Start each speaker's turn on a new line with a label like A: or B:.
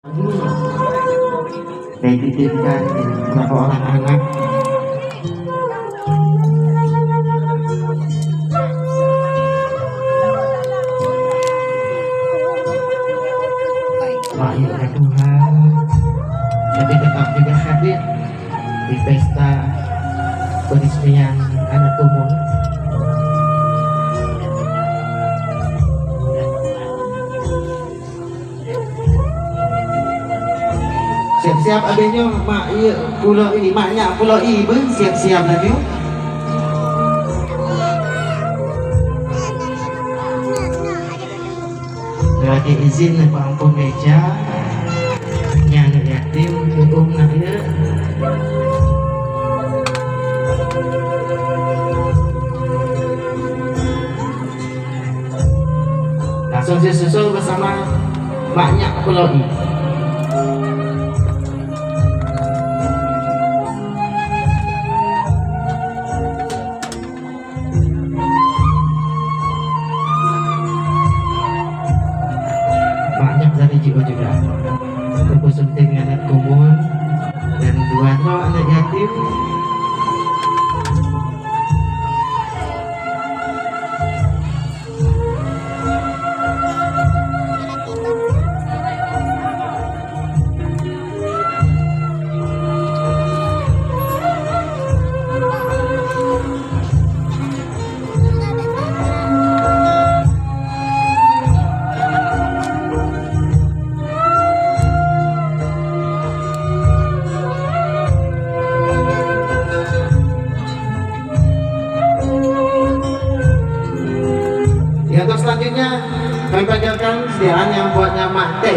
A: Saya titipkan beberapa orang anak lahirnya Tuhan, tapi tetap juga hadir di pesta peresmian anak umum. Siap-siap adanya mak iya pulau ini maknya pulau ibu siap-siap lagi. Lagi izin Pak Ampun Meja nyana yatim hukum nak ya. Langsung disusul bersama maknya pulau ini. Banyak dari jiwa juga Kumpul sunting anak kumul dan dua anak yatim. Untuk selanjutnya kami panjatkan sediaan yang buatnya mak teh.